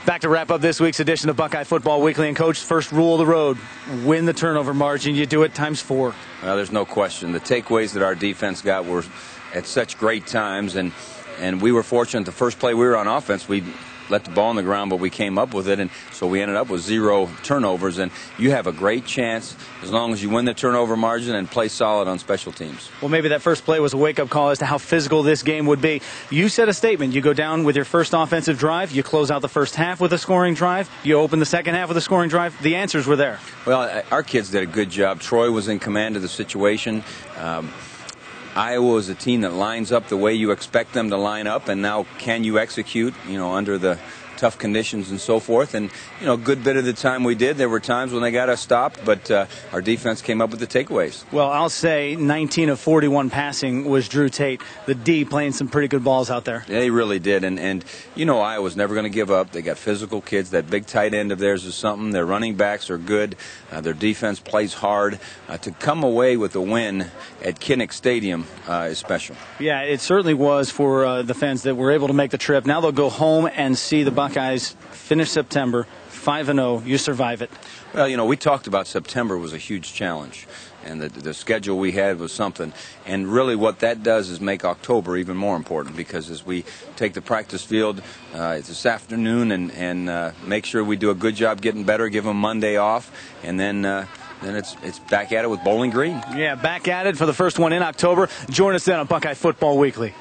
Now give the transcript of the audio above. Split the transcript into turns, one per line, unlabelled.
Back to wrap up this week's edition of Buckeye Football Weekly. And, Coach, first rule of the road, win the turnover margin. You do it times 4.
Well, there's no question. The takeaways that our defense got were at such great times, and we were fortunate. The first play we were on offense, we let the ball on the ground, but we came up with it, and so we ended up with 0 turnovers. And you have a great chance as long as you win the turnover margin and play solid on special teams.
Well, maybe that first play was a wake-up call as to how physical this game would be. You said a statement. You go down with your first offensive drive. You close out the first half with a scoring drive. You open the second half with a scoring drive. The answers were there.
Well, our kids did a good job. Troy was in command of the situation. Iowa is a team that lines up the way you expect them to line up, and now can you execute, under the tough conditions and so forth. And, a good bit of the time we did. There were times when they got us stopped, but our defense came up with the takeaways.
Well, I'll say 19 of 41 passing was Drew Tate, the D, playing some pretty good balls out there.
Yeah, they really did. And Iowa's never going to give up. They got physical kids. That big tight end of theirs is something. Their running backs are good. Their defense plays hard. To come away with a win at Kinnick Stadium is special.
Yeah, it certainly was for the fans that were able to make the trip. Now they'll go home and see the Buckeyes finish September 5-0. You survive it.
Well, we talked about September was a huge challenge, and the schedule we had was something. And really what that does is make October even more important, because as we take the practice field it's this afternoon and make sure we do a good job getting better, give them Monday off, and then it's back at it with Bowling Green.
Yeah, back at it for the first one in October. Join us then on Buckeye Football Weekly.